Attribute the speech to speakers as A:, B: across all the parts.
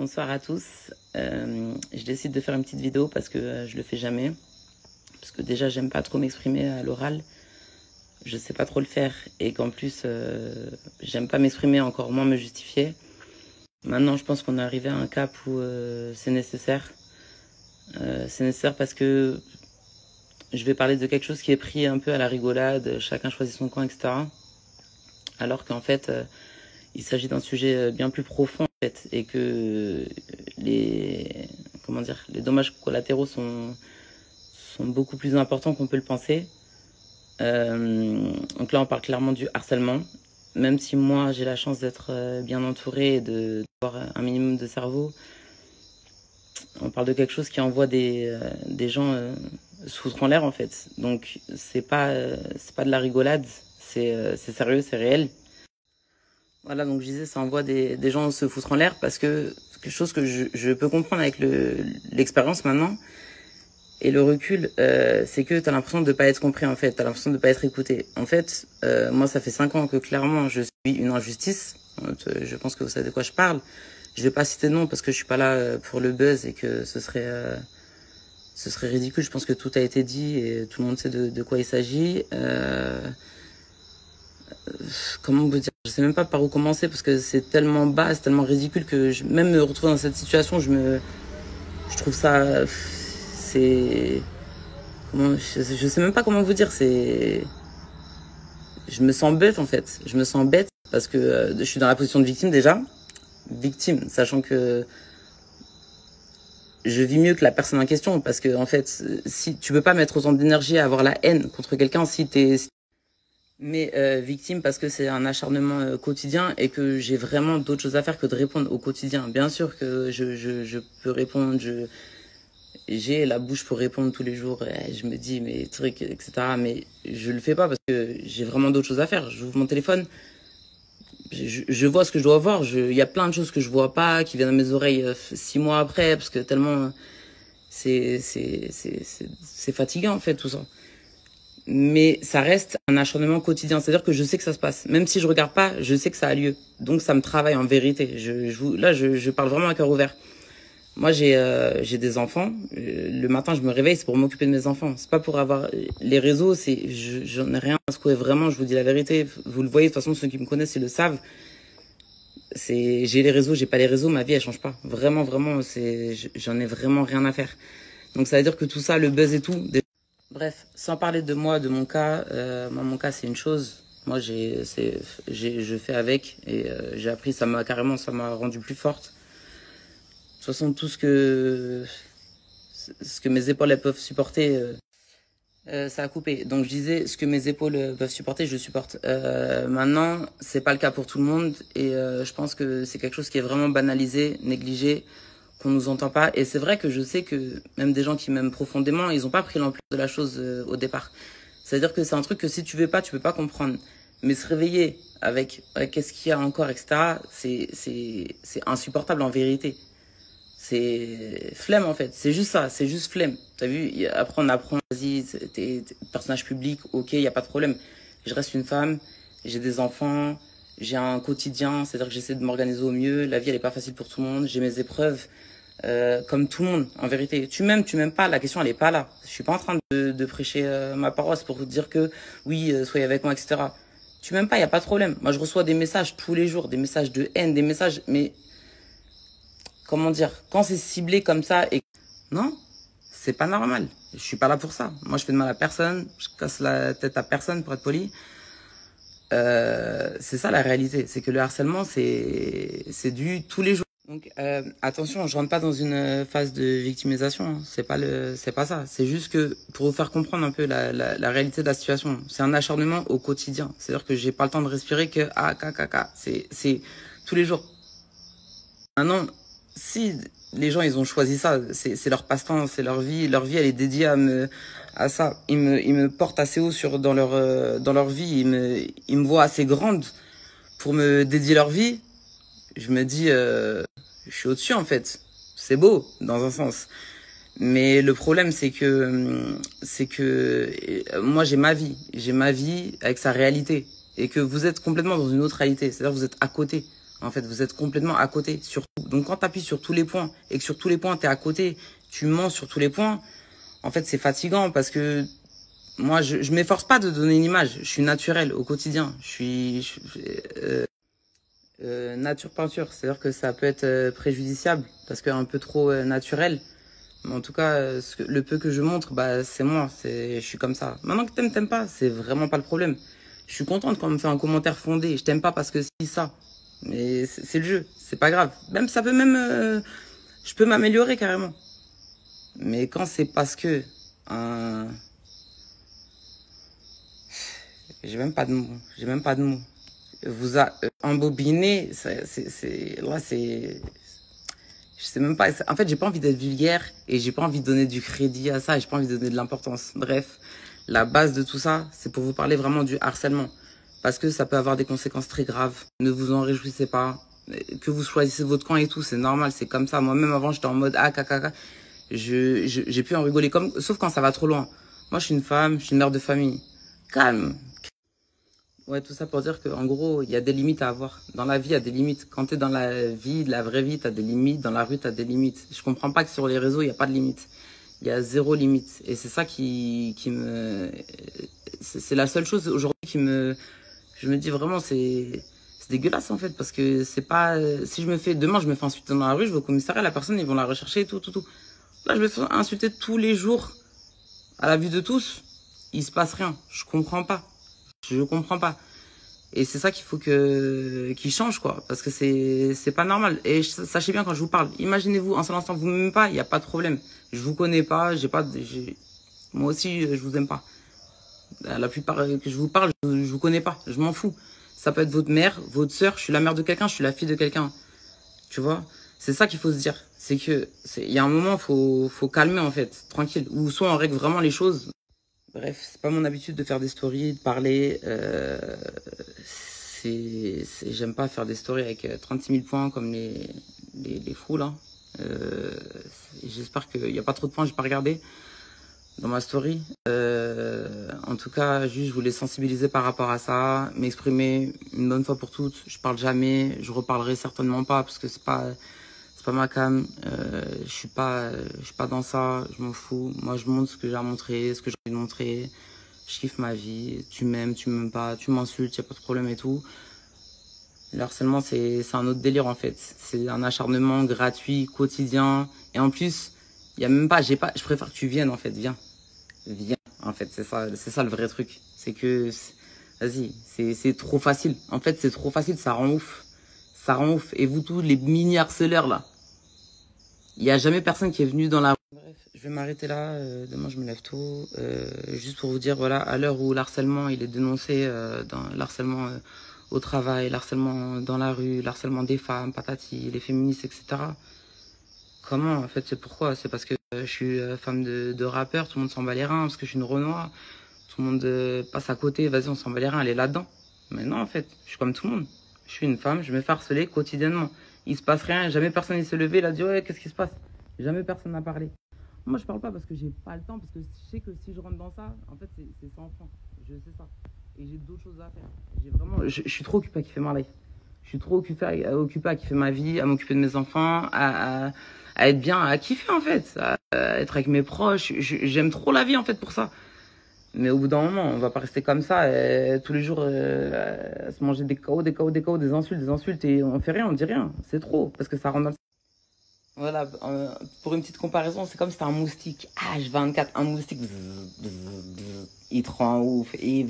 A: Bonsoir à tous. Je décide de faire une petite vidéo parce que je le fais jamais. Parce que déjà, j'aime pas trop m'exprimer à l'oral. Je sais pas trop le faire. Et qu'en plus, j'aime pas m'exprimer, encore moins me justifier. Maintenant, je pense qu'on est arrivé à un cap où c'est nécessaire. C'est nécessaire parce que je vais parler de quelque chose qui est pris un peu à la rigolade. Chacun choisit son camp, etc. Alors qu'en fait, il s'agit d'un sujet bien plus profond, en fait, et que les dommages collatéraux sont beaucoup plus importants qu'on peut le penser. Donc là, on parle clairement du harcèlement. Même si moi, j'ai la chance d'être bien entourée et d'avoir un minimum de cerveau, on parle de quelque chose qui envoie des gens se foutre en l'air, en fait. Donc, c'est pas de la rigolade, c'est sérieux, c'est réel. Voilà, donc je disais, ça envoie des gens se foutre en l'air parce que c'est quelque chose que je peux comprendre avec l'expérience maintenant. Et le recul, c'est que t'as l'impression de pas être compris, en fait. T'as l'impression de pas être écouté. En fait, moi, ça fait 5 ans que clairement, je suis une injustice. Je pense que vous savez de quoi je parle. Je vais pas citer de nom parce que je suis pas là pour le buzz et que ce serait ridicule. Je pense que tout a été dit et tout le monde sait de quoi il s'agit. Comment vous dire, je sais même pas par où commencer parce que c'est tellement bas, c'est tellement ridicule que même me retrouver dans cette situation, je trouve ça, c'est, je sais même pas comment vous dire, je me sens bête en fait, je me sens bête parce que je suis dans la position de victime déjà, sachant que je vis mieux que la personne en question parce que en fait, si tu peux pas mettre autant d'énergie à avoir la haine contre quelqu'un mais victime parce que c'est un acharnement quotidien et que j'ai vraiment d'autres choses à faire que de répondre au quotidien. Bien sûr que je peux répondre, j'ai la bouche pour répondre tous les jours, je me dis mes trucs, etc. Mais je le fais pas parce que j'ai vraiment d'autres choses à faire. J'ouvre mon téléphone, je vois ce que je dois voir. Il y a plein de choses que je vois pas, qui viennent à mes oreilles 6 mois après, parce que tellement c'est fatigant en fait tout ça. Mais ça reste un acharnement quotidien. C'est-à-dire que je sais que ça se passe. Même si je regarde pas, je sais que ça a lieu. Donc ça me travaille en vérité. Là, je parle vraiment à cœur ouvert. Moi, j'ai des enfants. Le matin, je me réveille, c'est pour m'occuper de mes enfants. C'est pas pour avoir les réseaux. J'en ai rien à secouer. Vraiment, je vous dis la vérité. Vous le voyez, de toute façon, ceux qui me connaissent, ils le savent. J'ai les réseaux, j'ai pas les réseaux. Ma vie, elle change pas. Vraiment, j'en ai vraiment rien à faire. Donc ça veut dire que tout ça, le buzz et tout. Bref, sans parler de moi, de mon cas, mon cas c'est une chose. Moi je fais avec et j'ai appris, ça m'a rendu plus forte. De toute façon, tout ce que mes épaules elles peuvent supporter, ça a coupé. Donc je disais, ce que mes épaules peuvent supporter, je supporte. Maintenant, c'est pas le cas pour tout le monde et je pense que c'est quelque chose qui est vraiment banalisé, négligé, qu'on nous entend pas. Et c'est vrai que je sais que même des gens qui m'aiment profondément, ils ont pas pris l'ampleur de la chose au départ. C'est-à-dire que c'est un truc que si tu veux pas, tu peux pas comprendre. Mais se réveiller avec qu'est-ce qu'il y a encore, etc., c'est insupportable en vérité. C'est flemme en fait, c'est juste ça, c'est juste flemme. T'as vu, après on apprend, vas-y, t'es personnage public, ok, y a pas de problème. Je reste une femme, j'ai des enfants, j'ai un quotidien, c'est-à-dire que j'essaie de m'organiser au mieux. La vie elle est pas facile pour tout le monde, j'ai mes épreuves. Comme tout le monde, en vérité. Tu m'aimes pas, la question elle est pas là. Je suis pas en train de prêcher ma paroisse pour dire que oui, soyez avec moi, etc. Tu m'aimes pas, y a pas de problème. Moi je reçois des messages tous les jours, des messages de haine, des messages, mais comment dire, quand c'est ciblé comme ça et non, c'est pas normal. Je suis pas là pour ça. Moi je fais de mal à personne, je casse la tête à personne pour être poli. C'est ça la réalité, c'est que le harcèlement c'est du tous les jours. Donc attention, je rentre pas dans une phase de victimisation, hein. C'est pas ça. C'est juste que pour vous faire comprendre un peu la réalité de la situation, c'est un acharnement au quotidien. C'est-à-dire que j'ai pas le temps de respirer que c'est tous les jours. Maintenant, si les gens ils ont choisi ça, c'est leur passe-temps, c'est leur vie elle est dédiée à ça. Ils me portent assez haut dans leur vie, ils me voient assez grande pour me dédier leur vie. Je me dis je suis au-dessus en fait. C'est beau dans un sens. Mais le problème c'est que moi j'ai ma vie avec sa réalité et que vous êtes complètement dans une autre réalité, c'est-à-dire que vous êtes à côté En fait, vous êtes complètement à côté, sur tout. Donc, quand tu appuies sur tous les points et que sur tous les points, tu es à côté, tu mens sur tous les points, en fait, c'est fatigant parce que moi, je m'efforce pas de donner une image. Je suis naturel au quotidien. Nature peinture. C'est-à-dire que ça peut être préjudiciable parce que un peu trop naturel. Mais en tout cas, le peu que je montre, bah, c'est moi. Je suis comme ça. Maintenant que t'aimes pas, c'est vraiment pas le problème. Je suis contente quand on me fait un commentaire fondé. Je t'aime pas parce que c'est ça. Mais c'est le jeu. C'est pas grave. Même, ça peut même, je peux m'améliorer carrément. Mais quand c'est parce que, j'ai même pas de mots. J'ai même pas de mots. Vous a embobiné, là c'est, je sais même pas. En fait, j'ai pas envie d'être vulgaire et j'ai pas envie de donner du crédit à ça. J'ai pas envie de donner de l'importance. Bref, la base de tout ça, c'est pour vous parler vraiment du harcèlement, parce que ça peut avoir des conséquences très graves. Ne vous en réjouissez pas. Que vous choisissez votre camp et tout, c'est normal, c'est comme ça. Moi-même avant, j'étais en mode ah caca. J'ai pu en rigoler sauf quand ça va trop loin. Moi, je suis une femme, je suis une mère de famille. Calme. Ouais, tout ça pour dire qu'en gros, il y a des limites à avoir. Dans la vie, il y a des limites. Quand t'es dans la vie, la vraie vie, t'as des limites. Dans la rue, t'as des limites. Je comprends pas que sur les réseaux, il n'y a pas de limite. Il y a zéro limite. Et c'est ça qui me... C'est la seule chose aujourd'hui je me dis vraiment, c'est dégueulasse en fait. Parce que c'est pas... Si demain, je me fais insulter dans la rue, je vais au commissariat, la personne, ils vont la rechercher et tout. Là, je me fais insulter tous les jours. À la vue de tous, il se passe rien. Je comprends pas. Je comprends pas. Et c'est ça qu'il faut qu'il change, quoi. Parce que c'est pas normal. Et sachez bien quand je vous parle. Imaginez-vous, un seul instant, vous m'aimez pas, il n'y a pas de problème. Je vous connais pas, moi aussi, je vous aime pas. La plupart que je vous parle, je vous connais pas. Je m'en fous. Ça peut être votre mère, votre sœur, je suis la mère de quelqu'un, je suis la fille de quelqu'un. Tu vois? C'est ça qu'il faut se dire. C'est que, il y a un moment, faut calmer, en fait. Tranquille. Ou soit on règle vraiment les choses. Bref, c'est pas mon habitude de faire des stories, de parler. J'aime pas faire des stories avec 36 000 points comme les fous là. J'espère qu'il n'y a pas trop de points, j'ai pas regardé dans ma story. En tout cas, juste je voulais sensibiliser par rapport à ça, m'exprimer une bonne fois pour toutes. Je parle jamais, je reparlerai certainement pas parce que c'est pas ma cam. Je suis pas dans ça, je m'en fous. Moi, je montre ce que j'ai à montrer, ce que j'ai envie de montrer. Je kiffe ma vie. Tu m'aimes pas, tu m'insultes, y a pas de problème et tout. Le harcèlement, c'est un autre délire en fait. C'est un acharnement gratuit, quotidien. Et en plus, il y a même pas, je préfère que tu viennes en fait. Viens. En fait, c'est ça le vrai truc. C'est que, vas-y, c'est trop facile. En fait, c'est trop facile, ça rend ouf. Ça rend ouf. Et vous tous, les mini harceleurs là. Il n'y a jamais personne qui est venu dans la rue. Bref, je vais m'arrêter là. Demain, je me lève tôt. Juste pour vous dire, voilà, à l'heure où l'harcèlement, il est dénoncé, dans l'harcèlement au travail, l'harcèlement dans la rue, l'harcèlement des femmes, patati, les féministes, etc. Comment? En fait, c'est pourquoi? C'est parce que je suis femme de rappeur, tout le monde s'en bat les reins, parce que je suis une Renoir. Tout le monde passe à côté, vas-y, on s'en bat les reins, elle est là-dedans. Mais non, en fait, je suis comme tout le monde. Je suis une femme, je me fais harceler quotidiennement. Il se passe rien, jamais personne ne s'est levé, il a dit ouais, qu'est-ce qui se passe? Jamais personne n'a parlé. Moi, je parle pas parce que j'ai pas le temps, parce que je sais que si je rentre dans ça, en fait, c'est sans fin. Je sais ça. Et j'ai d'autres choses à faire. Je suis trop occupé à kiffer ma life. Je suis trop occupé à kiffer ma vie, à m'occuper de mes enfants, à être bien, à kiffer en fait, à être avec mes proches. J'aime trop la vie en fait pour ça. Mais au bout d'un moment, on va pas rester comme ça tous les jours à se manger des KO, des insultes et on fait rien, on dit rien. C'est trop parce que ça rend dans le... Voilà, pour une petite comparaison, c'est comme si c'était un moustique. H24, un moustique. Il te rend ouf. Tu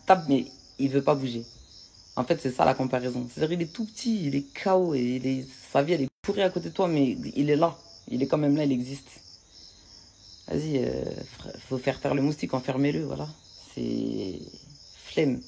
A: tapes, mais il veut pas bouger. En fait, c'est ça la comparaison. C'est-à-dire, il est tout petit, il est KO, et sa vie, elle est pourrie à côté de toi, mais il est là. Il est quand même là, il existe. Vas-y, faut faire le moustique, enfermez-le, voilà. C'est flemme.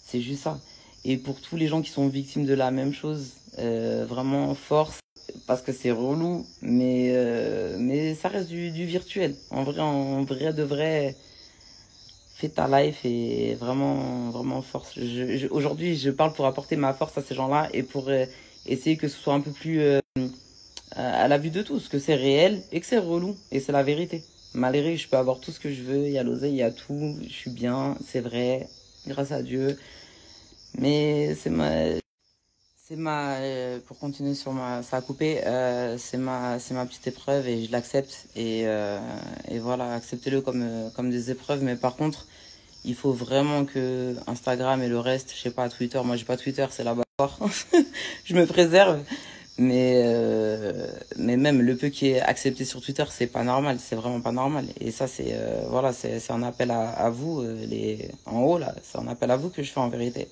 A: C'est juste ça. Et pour tous les gens qui sont victimes de la même chose, vraiment force, parce que c'est relou, mais ça reste du virtuel. En vrai de vrai, fais ta life et vraiment force. Aujourd'hui, je parle pour apporter ma force à ces gens-là et pour essayer que ce soit un peu plus à la vue de tous, que c'est réel et que c'est relou. Et c'est la vérité. Malgré, je peux avoir tout ce que je veux, il y a l'oseille, il y a tout, je suis bien, c'est vrai, grâce à Dieu. Mais Pour continuer sur ça a coupé, c'est ma petite épreuve et je l'accepte et voilà, acceptez-le comme des épreuves. Mais par contre, il faut vraiment que Instagram et le reste, je sais pas, Twitter, moi j'ai pas Twitter, c'est là-bas. Je me préserve, mais même le peu qui est accepté sur Twitter, c'est pas normal, c'est vraiment pas normal. Et ça, voilà, c'est un appel à vous, en haut là, c'est un appel à vous que je fais en vérité.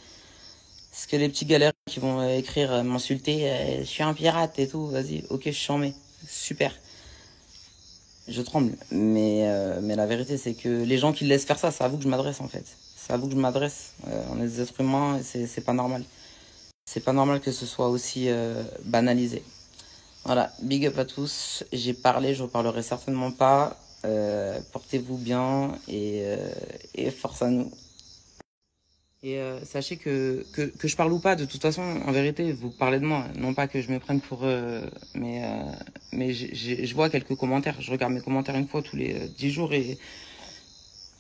A: Parce que les petits galères qui vont écrire, m'insulter, je suis un pirate et tout, vas-y, ok, je suis en mai, super. Je tremble, mais la vérité c'est que les gens qui laissent faire ça, c'est à vous que je m'adresse en fait. C'est à vous que je m'adresse. On est des êtres humains, et c'est pas normal. C'est pas normal que ce soit aussi banalisé. Voilà, big up à tous. J'ai parlé, je reparlerai certainement pas. Portez-vous bien et force à nous. Et sachez que je parle ou pas, de toute façon, en vérité, vous parlez de moi. Non pas que je me prenne pour... mais je vois quelques commentaires. Je regarde mes commentaires une fois tous les 10 jours et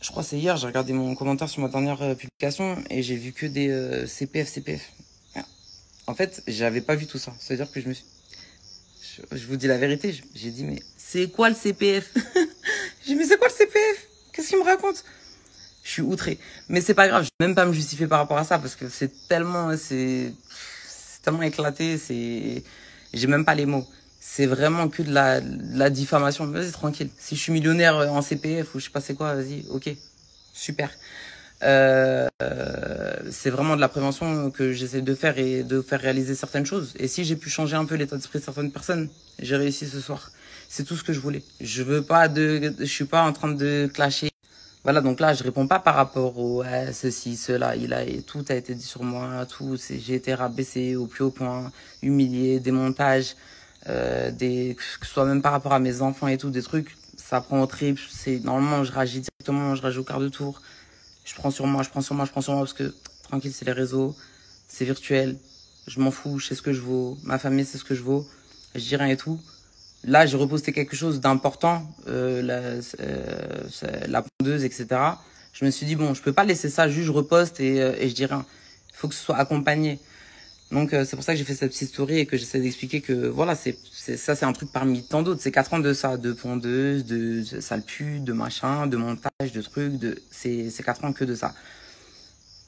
A: je crois que c'est hier, j'ai regardé mon commentaire sur ma dernière publication et j'ai vu que des CPF. En fait, j'avais pas vu tout ça. C'est-à-dire que je vous dis la vérité, j'ai dit, mais c'est quoi le CPF? J'ai dit, mais c'est quoi le CPF? Qu'est-ce qu'il me raconte? Je suis outré. Mais c'est pas grave, je vais même pas me justifier par rapport à ça parce que c'est tellement éclaté, j'ai même pas les mots. C'est vraiment que de la diffamation. Vas-y, tranquille. Si je suis millionnaire en CPF ou je sais pas c'est quoi, vas-y, ok. Super. C'est vraiment de la prévention que j'essaie de faire et de faire réaliser certaines choses. Et si j'ai pu changer un peu l'état d'esprit de certaines personnes, j'ai réussi ce soir. C'est tout ce que je voulais. Je suis pas en train de clasher. Voilà, donc là, je réponds pas par rapport au ceci, cela, et tout a été dit sur moi, j'ai été rabaissé au plus haut point, humilié, des montages, que ce soit même par rapport à mes enfants et tout, des trucs, ça prend au trip, normalement, je réagis directement, je réagis au quart de tour, je prends sur moi, parce que, tranquille, c'est les réseaux, c'est virtuel, je m'en fous, je sais ce que je vaux, ma famille sait ce que je vaux, je dis rien et tout. Là, j'ai reposté quelque chose d'important, la pondeuse, etc. Je me suis dit, bon, je peux pas laisser ça, juste je reposte et je dis rien. Il faut que ce soit accompagné. Donc, c'est pour ça que j'ai fait cette petite story et que j'essaie d'expliquer que, voilà, ça, c'est un truc parmi tant d'autres. C'est 4 ans de ça, de pondeuse, de sale pute, de machin, de montage, de trucs, c'est 4 ans que de ça.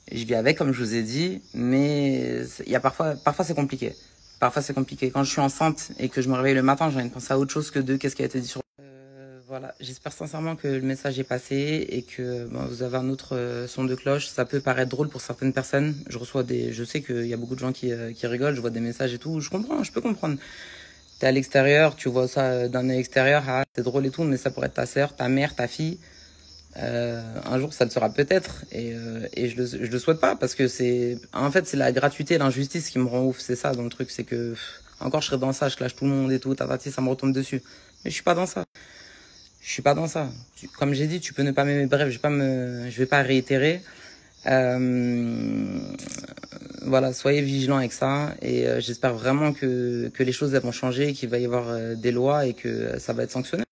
A: Et je vis avec, comme je vous ai dit, mais il y a parfois c'est compliqué. Parfois, c'est compliqué. Quand je suis enceinte et que je me réveille le matin, j'ai envie de penser à autre chose que de qu'est-ce qui a été dit sur... voilà, j'espère sincèrement que le message est passé et que vous avez un autre son de cloche. Ça peut paraître drôle pour certaines personnes. Je sais qu'il y a beaucoup de gens qui rigolent, je vois des messages et tout. Je comprends, je peux comprendre. T'es à l'extérieur, tu vois ça d'un œil extérieur, ah, c'est drôle et tout, mais ça pourrait être ta sœur, ta mère, ta fille. Un jour ça le sera peut-être et je le souhaite pas parce que c'est la gratuité et l'injustice qui me rend ouf, c'est ça dans le truc, c'est que encore je serais dans ça, je clash tout le monde et tout, tatati, ça me retombe dessus, mais je suis pas dans ça, comme j'ai dit, tu peux ne pas m'aimer, bref, je vais pas réitérer. Voilà, soyez vigilants avec ça et j'espère vraiment que les choses elles vont changer, qu'il va y avoir des lois et que ça va être sanctionné.